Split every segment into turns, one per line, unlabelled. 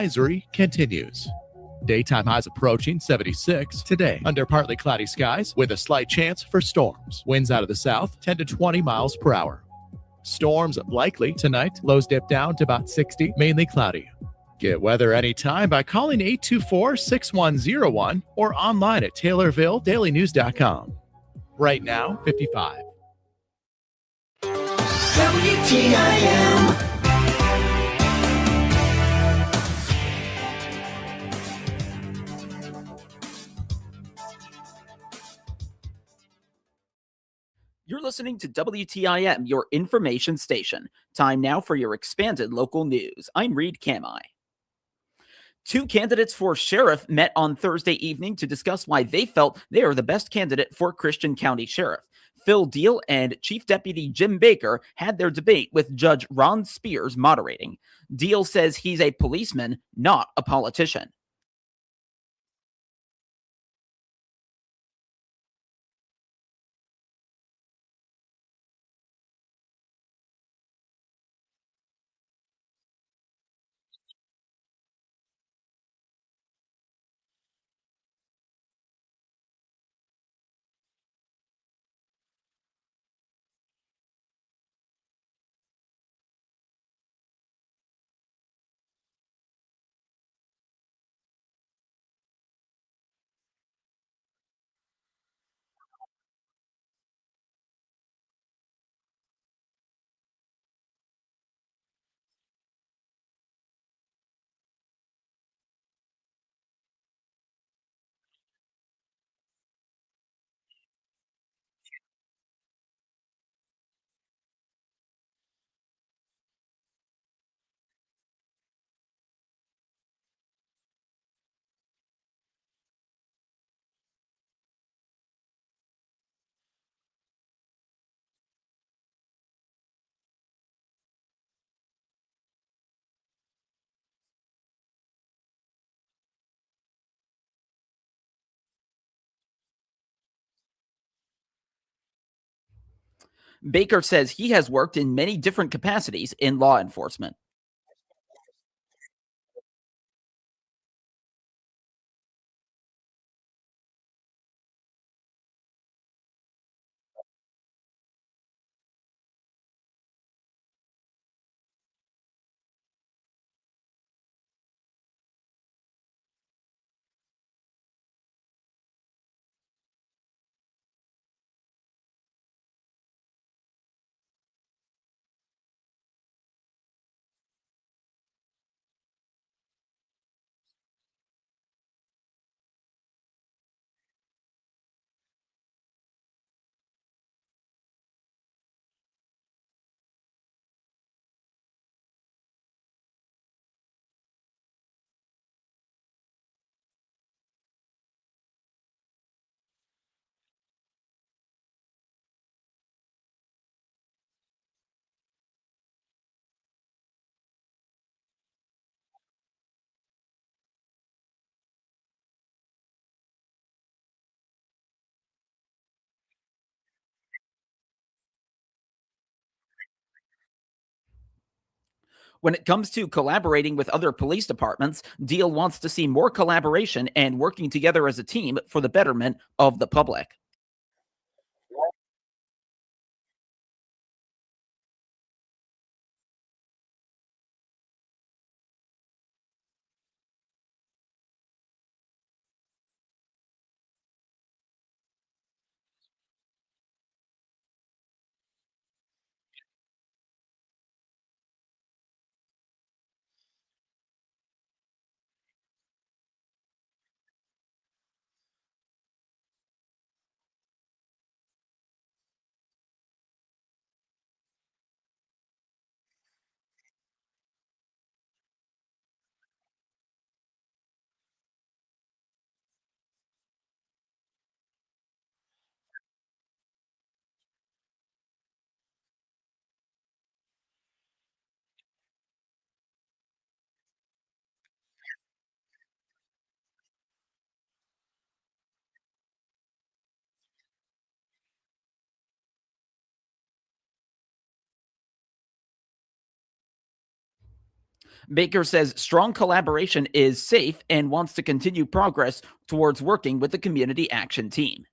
advisory continues. Daytime highs approaching 76 today under partly cloudy skies with a slight chance for storms. Winds out of the south 10 to 20 miles per hour. Storms likely tonight. Lows dip down to about 60, mainly cloudy. Get weather anytime by calling 824-6101 or online at TaylorvilleDailyNews.com. Right now, 55.
WTIM.
You're listening to WTIM, your information station. Time now for your expanded local news. I'm Reed Kamai. Two candidates for sheriff met on Thursday evening to discuss why they felt they are the best candidate for Christian County Sheriff. Phil Deal and Chief Deputy Jim Baker had their debate with Judge Ron Spears moderating. Deal says he's a policeman, not a politician. Baker says he has worked in many different capacities in law enforcement. When it comes to collaborating with other police departments, Deal wants to see more collaboration and working together as a team for the betterment of the public. Baker says strong collaboration is safe and wants to continue progress towards working with the community action team.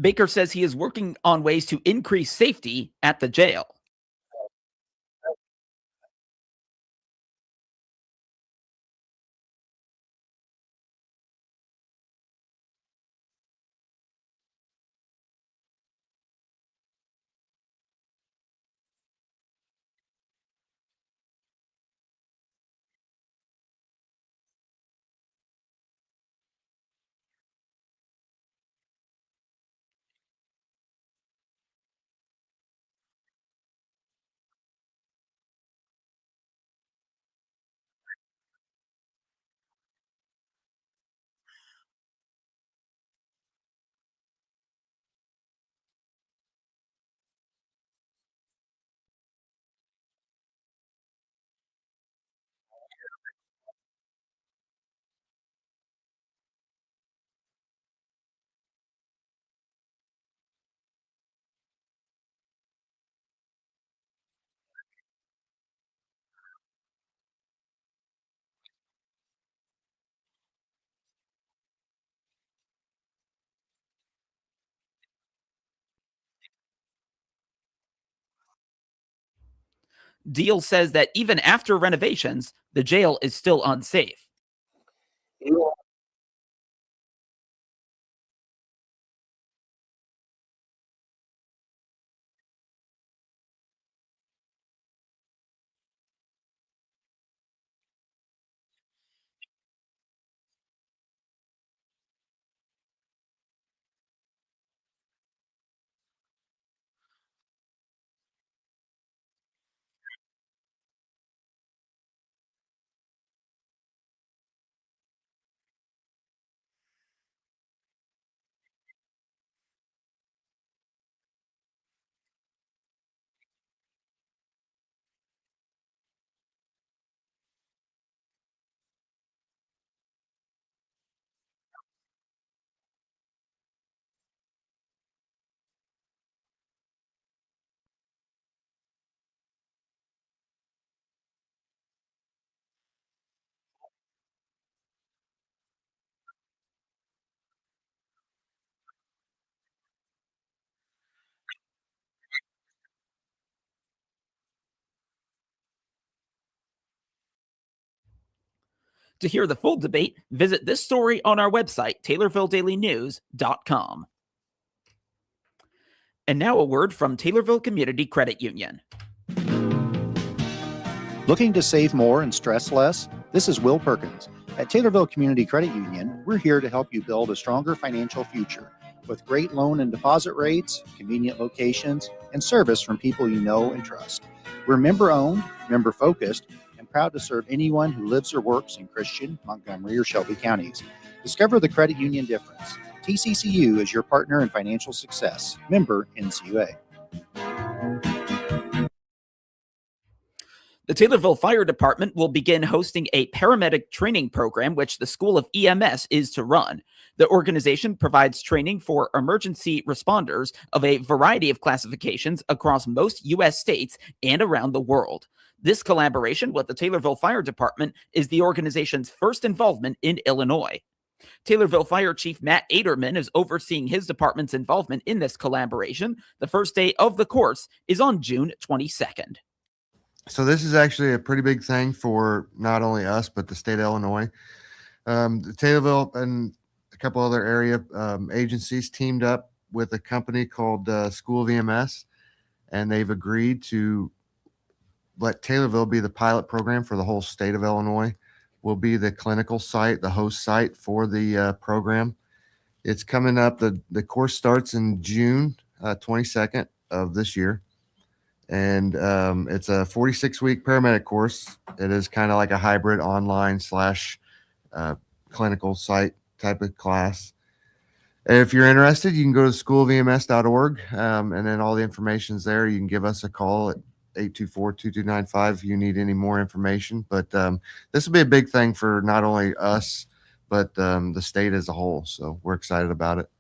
Baker says he is working on ways to increase safety at the jail. Deal says that even after renovations, the jail is still unsafe. To hear the full debate, visit this story on our website, TaylorvilleDailyNews.com. And now a word from Taylorville Community Credit Union.
Looking to save more and stress less? This is Will Perkins. At Taylorville Community Credit Union, we're here to help you build a stronger financial future with great loan and deposit rates, convenient locations, and service from people you know and trust. We're member-owned, member-focused, and proud to serve anyone who lives or works in Christian, Montgomery, or Shelby counties. Discover the credit union difference. TCCU is your partner in financial success. Member NCUA.
The Taylorville Fire Department will begin hosting a paramedic training program, which the School of EMS is to run. The organization provides training for emergency responders of a variety of classifications across most U.S. states and around the world. This collaboration with the Taylorville Fire Department is the organization's first involvement in Illinois. Taylorville Fire Chief Matt Aderman is overseeing his department's involvement in this collaboration. The first day of the course is on June 22nd.
So this is actually a pretty big thing for not only us, but the state of Illinois. Taylorville and a couple other area agencies teamed up with a company called School VMS, and they've agreed to let Taylorville be the pilot program for the whole state of Illinois. Will be the clinical site, the host site for the program. It's coming up. The course starts in June 22nd of this year. And it's a 46-week paramedic course. It is kind of like a hybrid online / clinical site type of class. If you're interested, you can go to schoolvms.org, and then all the information's there. You can give us a call at 824-2295 if you need any more information. But this will be a big thing for not only us, but the state as a whole. So we're excited about it.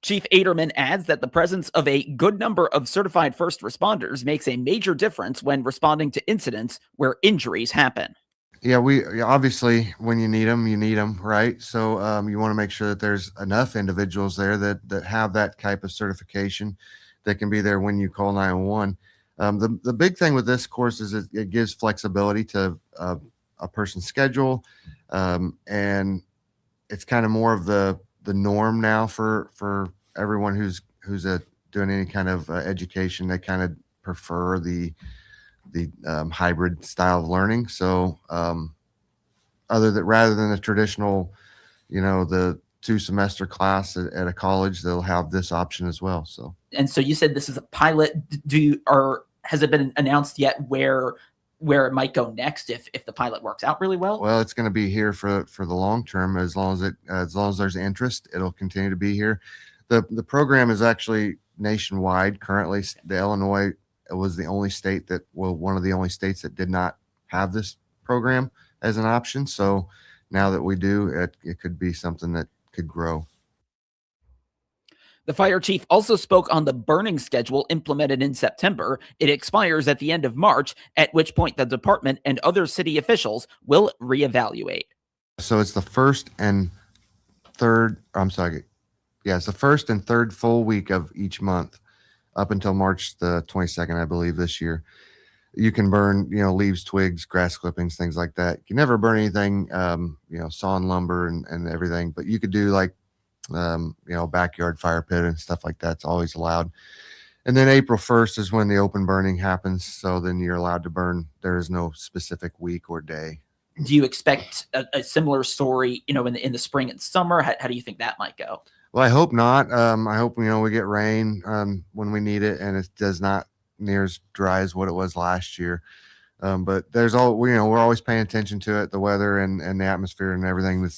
Chief Aderman adds that the presence of a good number of certified first responders makes a major difference when responding to incidents where injuries happen.
Yeah, we obviously, when you need them, right? So you want to make sure that there's enough individuals there that have that type of certification that can be there when you call 911. The big thing with this course is it gives flexibility to a person's schedule, and it's kind of more of the norm now for everyone who's doing any kind of education. They kind of prefer the hybrid style of learning. So rather than the traditional, the 2-semester class at a college, they'll have this option as well. So,
and so you said this is a pilot. Has it been announced yet where it might go next if the pilot works out really well?
Well, it's going to be here for the long term. As long as there's interest, it'll continue to be here. The program is actually nationwide. Currently, the Illinois was the only state one of the only states that did not have this program as an option. So now that we do, it could be something that could grow.
The fire chief also spoke on the burning schedule implemented in September. It expires at the end of March, at which point the department and other city officials will reevaluate.
So it's the first and third full week of each month up until March the 22nd, I believe, this year. You can burn, leaves, twigs, grass clippings, things like that. You can never burn anything, sawn lumber and everything, but you could do like, backyard fire pit and stuff like that's always allowed. And then April 1st is when the open burning happens. So then you're allowed to burn. There is no specific week or day.
Do you expect a similar story, in the spring and summer? How do you think that might go?
Well, I hope not. I hope, we get rain when we need it, and it does not near as dry as what it was last year. But we're always paying attention to it, the weather and the atmosphere and everything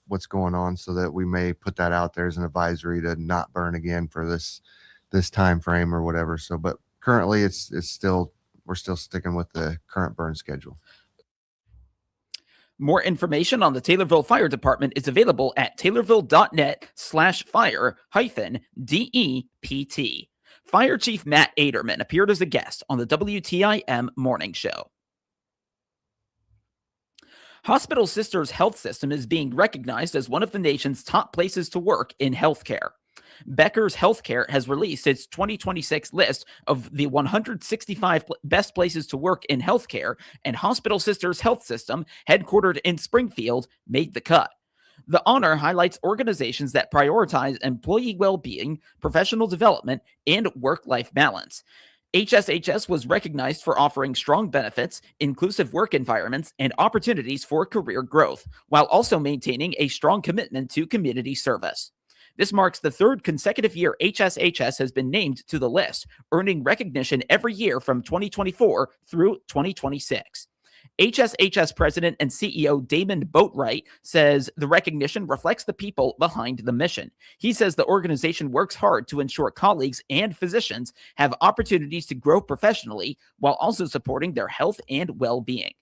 what's going on, so that we may put that out there as an advisory to not burn again for this time frame or whatever. So, but currently we're still sticking with the current burn schedule.
More information on the Taylorville Fire Department is available at taylorville.net/fire-DEPT. Fire Chief Matt Aderman appeared as a guest on the WTIM Morning Show. Hospital Sisters Health System is being recognized as one of the nation's top places to work in healthcare. Becker's Healthcare has released its 2026 list of the 165 best places to work in healthcare, and Hospital Sisters Health System, headquartered in Springfield, made the cut. The honor highlights organizations that prioritize employee well-being, professional development, and work-life balance. HSHS was recognized for offering strong benefits, inclusive work environments, and opportunities for career growth, while also maintaining a strong commitment to community service. This marks the third consecutive year HSHS has been named to the list, earning recognition every year from 2024 through 2026. HSHS President and CEO Damon Boatwright says the recognition reflects the people behind the mission. He says the organization works hard to ensure colleagues and physicians have opportunities to grow professionally while also supporting their health and well-being.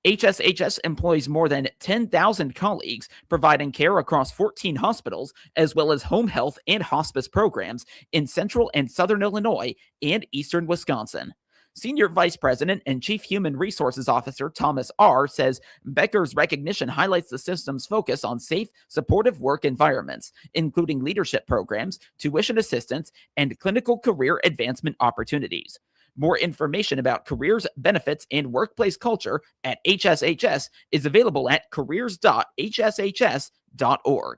HSHS employs more than 10,000 colleagues, providing care across 14 hospitals, as well as home health and hospice programs in central and southern Illinois and eastern Wisconsin. Senior Vice President and Chief Human Resources Officer Thomas R. says Becker's recognition highlights the system's focus on safe, supportive work environments, including leadership programs, tuition assistance, and clinical career advancement opportunities. More information about careers, benefits, and workplace culture at HSHS is available at careers.hshs.org.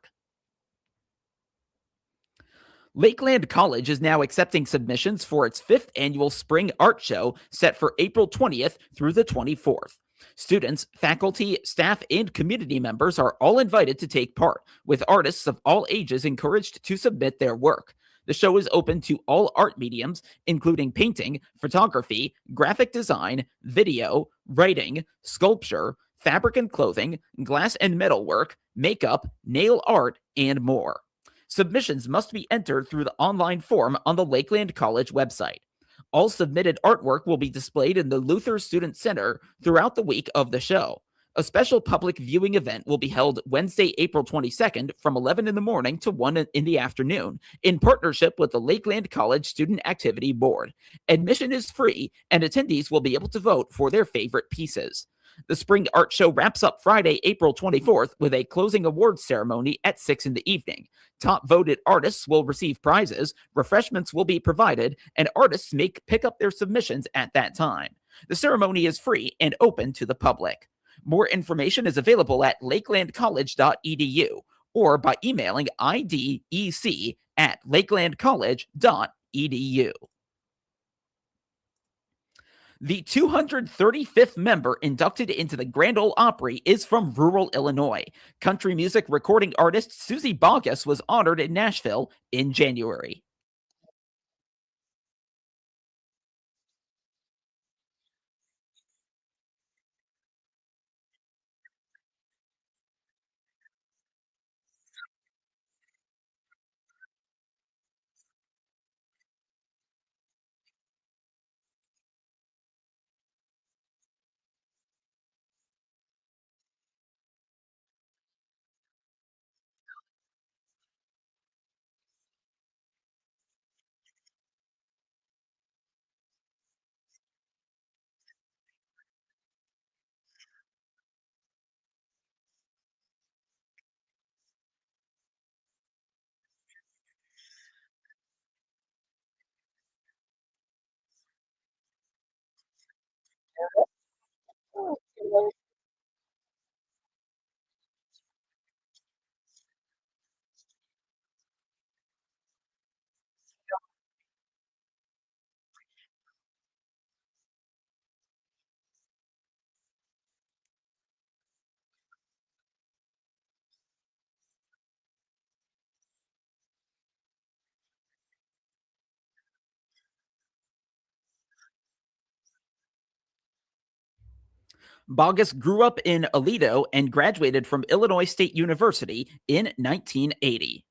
Lakeland College is now accepting submissions for its 5th annual Spring Art Show set for April 20th through the 24th. Students, faculty, staff, and community members are all invited to take part, with artists of all ages encouraged to submit their work. The show is open to all art mediums, including painting, photography, graphic design, video, writing, sculpture, fabric and clothing, glass and metal work, makeup, nail art, and more. Submissions must be entered through the online form on the Lakeland College website. All submitted artwork will be displayed in the Luther Student Center throughout the week of the show. A special public viewing event will be held Wednesday, April 22nd from 11 in the morning to 1 in the afternoon in partnership with the Lakeland College Student Activity Board. Admission is free, and attendees will be able to vote for their favorite pieces. The Spring Art Show wraps up Friday, April 24th with a closing awards ceremony at 6 in the evening. Top voted artists will receive prizes, refreshments will be provided, and artists may pick up their submissions at that time. The ceremony is free and open to the public. More information is available at lakelandcollege.edu or by emailing idec@lakelandcollege.edu. The 235th member inducted into the Grand Ole Opry is from rural Illinois. Country music recording artist Susie Boggess was honored in Nashville in January. Boggess grew up in Aledo and graduated from Illinois State University in 1980.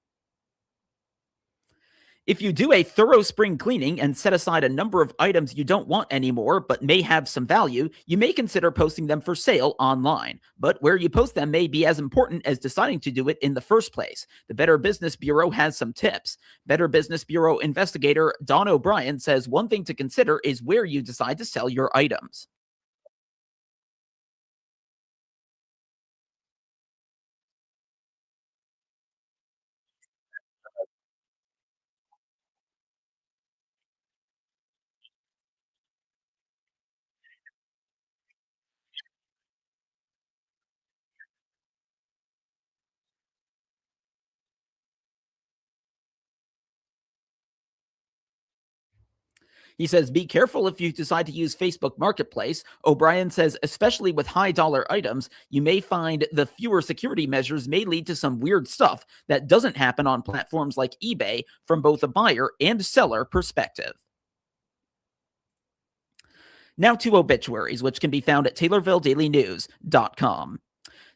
If you do a thorough spring cleaning and set aside a number of items you don't want anymore but may have some value, you may consider posting them for sale online. But where you post them may be as important as deciding to do it in the first place. The Better Business Bureau has some tips. Better Business Bureau investigator Don O'Brien says one thing to consider is where you decide to sell your items. He says, be careful if you decide to use Facebook Marketplace. O'Brien says, especially with high dollar items, you may find the fewer security measures may lead to some weird stuff that doesn't happen on platforms like eBay from both a buyer and seller perspective. Now to obituaries, which can be found at TaylorvilleDailyNews.com.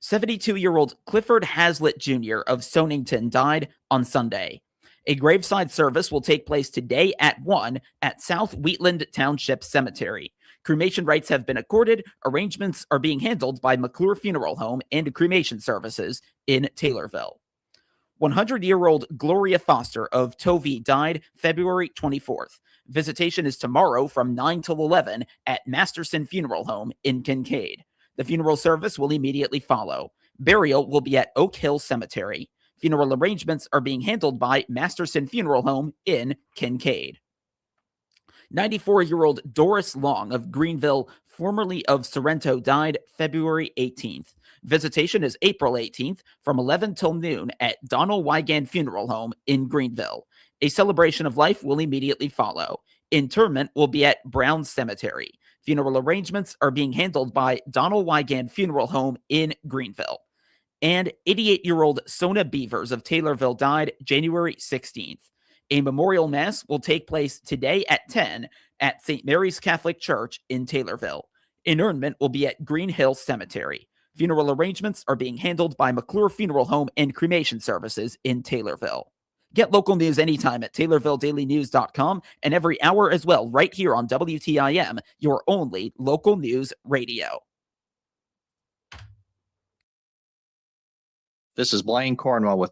72-year-old Clifford Hazlitt Jr. of Stonington died on Sunday. A graveside service will take place today at 1 at South Wheatland Township Cemetery. Cremation rights have been accorded. Arrangements are being handled by McClure Funeral Home and Cremation Services in Taylorville. 100-year-old Gloria Foster of Tovey died February 24th. Visitation is tomorrow from 9 till 11 at Masterson Funeral Home in Kincaid. The funeral service will immediately follow. Burial will be at Oak Hill Cemetery. Funeral arrangements are being handled by Masterson Funeral Home in Kincaid. 94-year-old Doris Long of Greenville, formerly of Sorrento, died February 18th. Visitation is April 18th from 11 till noon at Donald Wigand Funeral Home in Greenville. A celebration of life will immediately follow. Interment will be at Brown Cemetery. Funeral arrangements are being handled by Donald Wigand Funeral Home in Greenville. And 88-year-old Sona Beavers of Taylorville died January 16th. A memorial mass will take place today at 10 at St. Mary's Catholic Church in Taylorville. Interment will be at Green Hill Cemetery. Funeral arrangements are being handled by McClure Funeral Home and Cremation Services in Taylorville. Get local news anytime at TaylorvilleDailyNews.com and every hour as well right here on WTIM, your only local news radio.
This is Blaine Cornwell with